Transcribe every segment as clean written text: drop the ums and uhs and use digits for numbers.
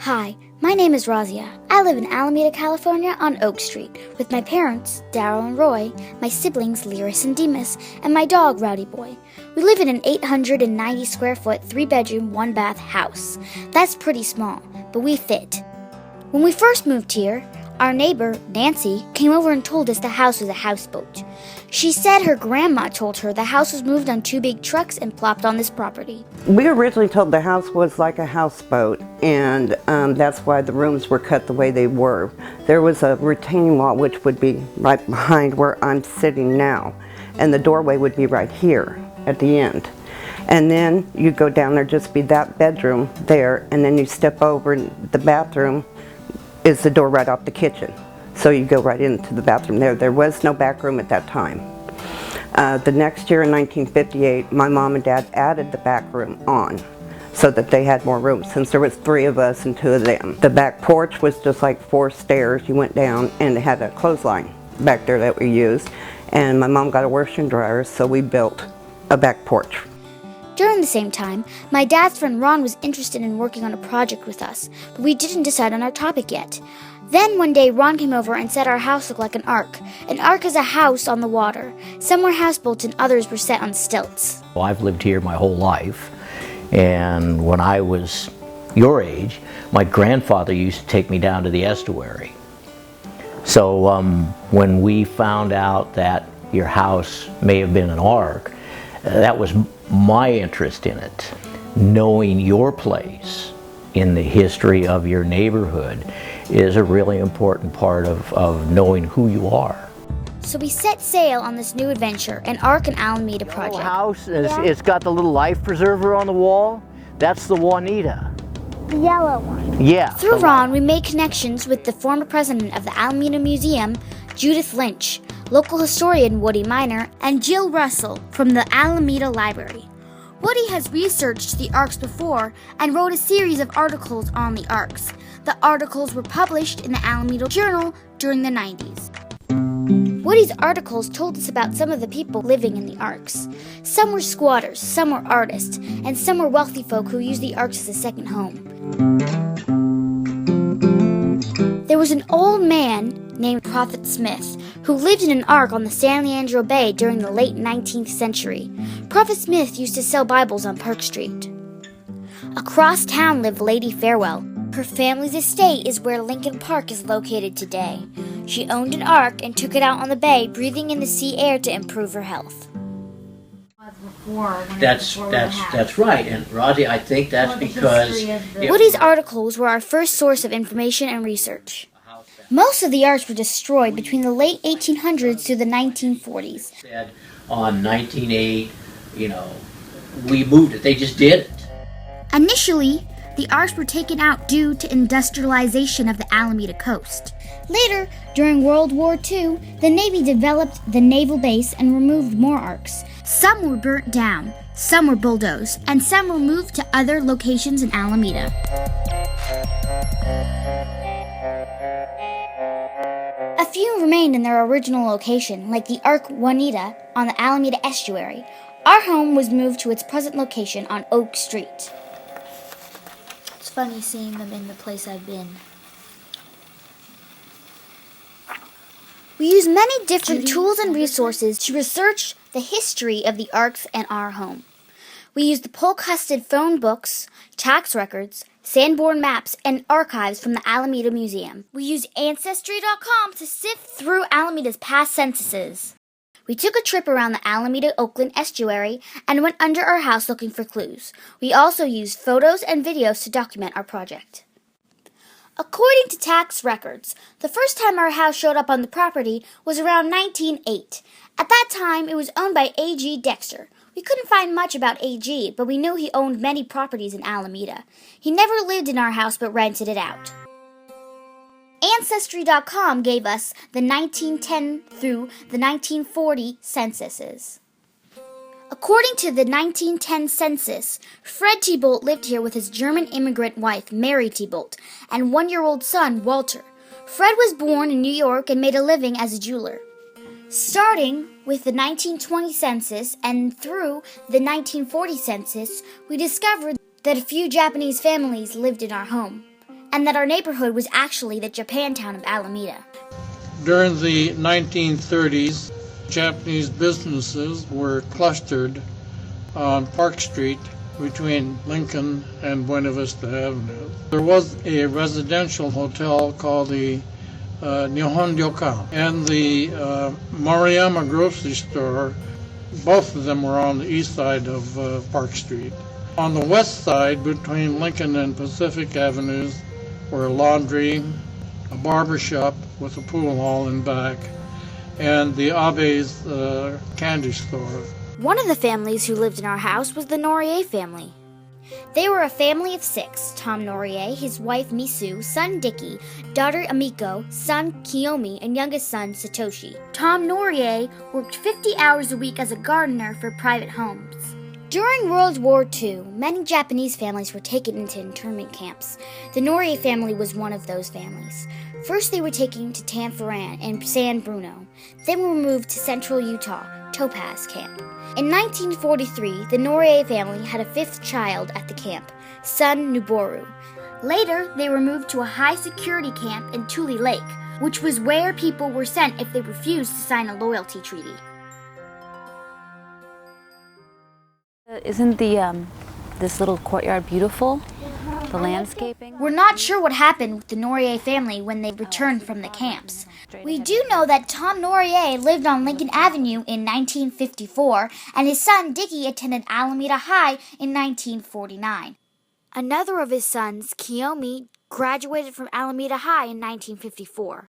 Hi, my name is Razia. I live in Alameda, California on Oak Street with my parents, Daryl and Roy, my siblings, Lyris and Demas, and my dog, Rowdy Boy. We live in an 890 square foot, 3-bedroom, 1-bath house. That's pretty small, but we fit. When we first moved here, our neighbor, Nancy, came over and told us the house was a houseboat. She said her grandma told her the house was moved on 2 big trucks and plopped on this property. We originally told the house was like a houseboat, and that's why the rooms were cut the way they were. There was a retaining wall which would be right behind where I'm sitting now, and the doorway would be right here at the end. And then you go down there, just be that bedroom there, and then you step over and the bathroom is the door right off the kitchen. So you go right into the bathroom there. There was no back room at that time. The next year in 1958, my mom and dad added the back room on so that they had more room, since there was 3 of us and 2 of them. The back porch was just like 4 stairs. You went down and it had a clothesline back there that we used. And my mom got a washer and dryer, so we built a back porch. During the same time, my dad's friend Ron was interested in working on a project with us, but we didn't decide on our topic yet. Then one day Ron came over and said our house looked like an ark. An ark is a house on the water. Some were houseboats and others were set on stilts. Well, I've lived here my whole life, and when I was your age, my grandfather used to take me down to the estuary. So when we found out that your house may have been an ark, that was my interest in it. Knowing your place in the history of your neighborhood is a really important part of knowing who you are. So we set sail on this new adventure, an Ark and Alameda project. The house, it's got the little life preserver on the wall. That's the Juanita. The yellow one. Yeah. Through Ron, we made connections with the former president of the Alameda Museum, Judith Lynch, local historian Woody Miner, and Jill Russell from the Alameda Library. Woody has researched the arks before and wrote a series of articles on the arks. The articles were published in the Alameda Journal during the 90s. Woody's articles told us about some of the people living in the arks. Some were squatters, some were artists, and some were wealthy folk who used the arks as a second home. There was an old man named Prophet Smith, who lived in an ark on the San Leandro Bay during the late 19th century. Prophet Smith used to sell Bibles on Park Street. Across town lived Lady Farewell. Her family's estate is where Lincoln Park is located today. She owned an ark and took it out on the bay, breathing in the sea air to improve her health. That's right, and Rosie, I think that's because Woody's articles were our first source of information and research. Most of the arks were destroyed between the late 1800s to the 1940s. On 1908, we moved it. They just did it. Initially, the arks were taken out due to industrialization of the Alameda coast. Later, during World War II, the Navy developed the naval base and removed more arks. Some were burnt down, some were bulldozed, and some were moved to other locations in Alameda. A few remained in their original location, like the Ark Juanita on the Alameda estuary. Our home was moved to its present location on Oak Street. It's funny seeing them in the place I've been. We use many different tools and resources to research the history of the arks and our home. We use the pull-custed phone books, tax records, Sanborn maps, and archives from the Alameda Museum. We use Ancestry.com to sift through Alameda's past censuses. We took a trip around the Alameda-Oakland estuary and went under our house looking for clues. We also used photos and videos to document our project. According to tax records, the first time our house showed up on the property was around 1908. At that time, it was owned by A.G. Dexter. We couldn't find much about A.G., but we knew he owned many properties in Alameda. He never lived in our house but rented it out. Ancestry.com gave us the 1910 through the 1940 censuses. According to the 1910 census, Fred T. Bolt lived here with his German immigrant wife, Mary T. Bolt, and 1-year-old son, Walter. Fred was born in New York and made a living as a jeweler. Starting with the 1920 census and through the 1940 census, we discovered that a few Japanese families lived in our home. and that our neighborhood was actually the Japantown of Alameda. During the 1930s, Japanese businesses were clustered on Park Street between Lincoln and Buena Vista Avenue. There was a residential hotel called the Nihon Ryokan and the Maruyama grocery store. Both of them were on the east side of Park Street. On the west side, between Lincoln and Pacific Avenues, were a laundry, a barber shop with a pool hall in back, and the Abe's candy store. One of the families who lived in our house was the Norier family. They were a family of 6, Tom Norier, his wife Misu, son Dicky, daughter Amiko, son Kiyomi, and youngest son Satoshi. Tom Norier worked 50 hours a week as a gardener for private homes. During World War II, many Japanese families were taken into internment camps. The Norier family was one of those families. First they were taken to Tanforan and San Bruno, then were moved to central Utah, Topaz Camp. In 1943, the Norier family had a 5th child at the camp, son Nuboru. Later, they were moved to a high-security camp in Tule Lake, which was where people were sent if they refused to sign a loyalty treaty. Isn't this little courtyard beautiful? The landscaping? We're not sure what happened with the Norier family when they returned from the camps. We do know that Tom Norier lived on Lincoln Avenue in 1954, and his son Dicky attended Alameda High in 1949. Another of his sons, Kiyomi, graduated from Alameda High in 1954.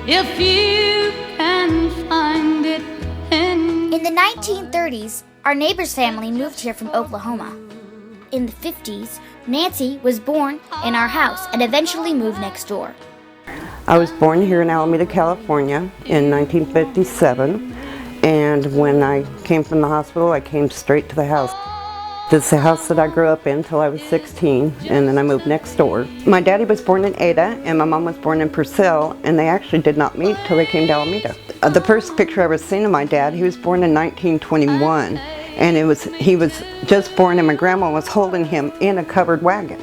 If you can find it In the 1930s, our neighbor's family moved here from Oklahoma. In the 50s, Nancy was born in our house and eventually moved next door. I was born here in Alameda, California in 1957, and when I came from the hospital, I came straight to the house. This is the house that I grew up in until I was 16, and then I moved next door. My daddy was born in Ada, and my mom was born in Purcell, and they actually did not meet till they came to Alameda. The first picture I ever seen of my dad, he was born in 1921, and he was just born, and my grandma was holding him in a covered wagon.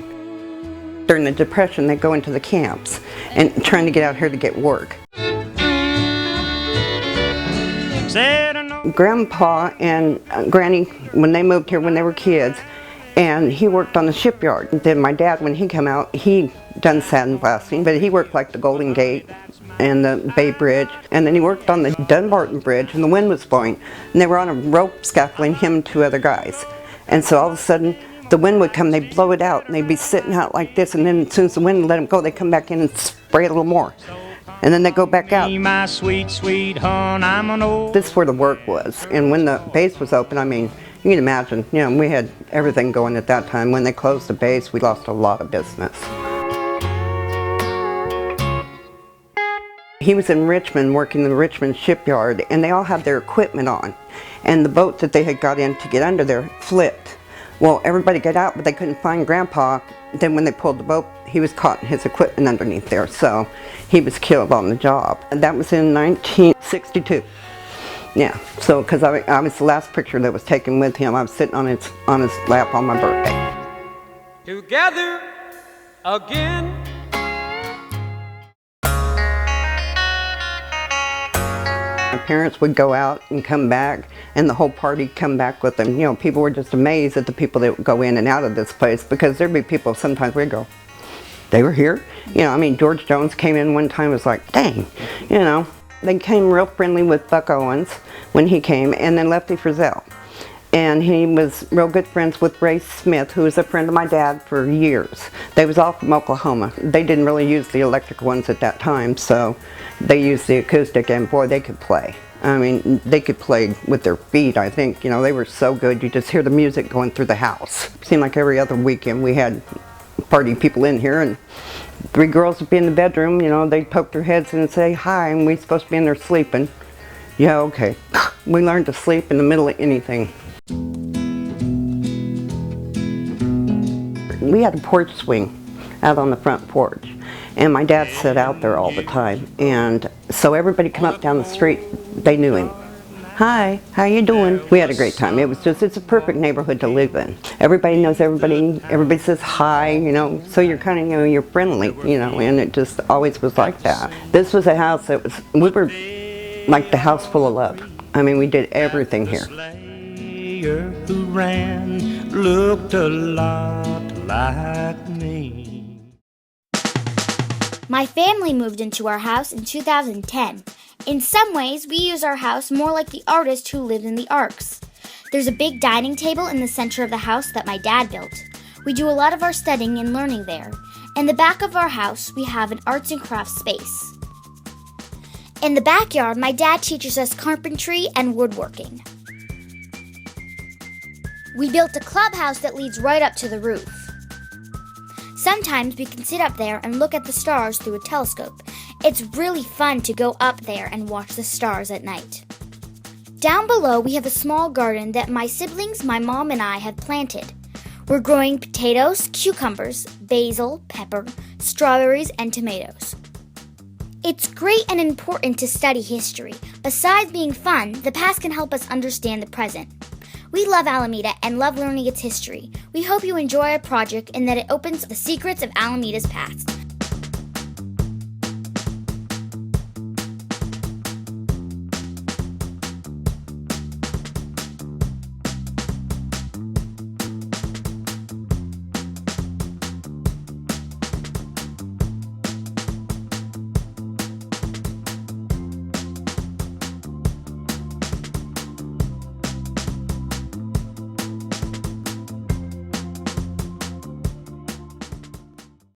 During the Depression, they go into the camps and trying to get out here to get work. Grandpa and Granny, when they moved here when they were kids, and he worked on the shipyard. Then my dad, when he came out, he done sandblasting, but he worked like the Golden Gate and the Bay Bridge, and then he worked on the Dunbarton Bridge, and the wind was blowing, and they were on a rope scaffolding, him and 2 other guys. And so all of a sudden, the wind would come, they'd blow it out, and they'd be sitting out like this, and then as soon as the wind let them go, they'd come back in and spray a little more. And then they go back out. My sweet, sweet hon, I'm an old... This is where the work was. And when the base was open, I mean, you can imagine, you know, we had everything going at that time. When they closed the base, we lost a lot of business. He was in Richmond, working in the Richmond shipyard, and they all had their equipment on. And the boat that they had got in to get under there flipped. Well, everybody got out, but they couldn't find Grandpa. Then when they pulled the boat, he was caught in his equipment underneath there, so he was killed on the job. And that was in 1962. Yeah, so because I was the last picture that was taken with him. I was sitting on his lap on my birthday. Together again. My parents would go out and come back, and the whole party come back with them. You know, people were just amazed at the people that would go in and out of this place, because there'd be people, sometimes we'd go, they were here? You know, I mean, George Jones came in one time, it was like, dang, you know. They came real friendly with Buck Owens when he came, and then Lefty Frizzell. And he was real good friends with Ray Smith, who was a friend of my dad for years. They was all from Oklahoma. They didn't really use the electric ones at that time, so they used the acoustic, and boy, they could play. I mean, they could play with their feet, I think. You know, they were so good, you just hear the music going through the house. It seemed like every other weekend we had party people in here, and 3 girls would be in the bedroom, you know, they'd poke their heads in and say hi, and we're supposed to be in there sleeping. Yeah, okay. We learned to sleep in the middle of anything. We had a porch swing out on the front porch, and my dad sat out there all the time, and so everybody come up down the street, they knew him. Hi, how you doing? We had a great time. It's a perfect neighborhood to live in. Everybody knows everybody. Everybody says hi, so you're kind of, you're friendly, and it just always was like that. This was a house we were like the house full of love. I mean, we did everything here. Who ran looked a lot like me. My family moved into our house in 2010. In some ways, we use our house more like the artist who lived in the Arks. There's a big dining table in the center of the house that my dad built. We do a lot of our studying and learning there. In the back of our house, we have an arts and crafts space. In the backyard, my dad teaches us carpentry and woodworking. We built a clubhouse that leads right up to the roof. Sometimes we can sit up there and look at the stars through a telescope. It's really fun to go up there and watch the stars at night. Down below, we have a small garden that my siblings, my mom, and I have planted. We're growing potatoes, cucumbers, basil, pepper, strawberries, and tomatoes. It's great and important to study history. Besides being fun, the past can help us understand the present. We love Alameda and love learning its history. We hope you enjoy our project and that it opens the secrets of Alameda's past.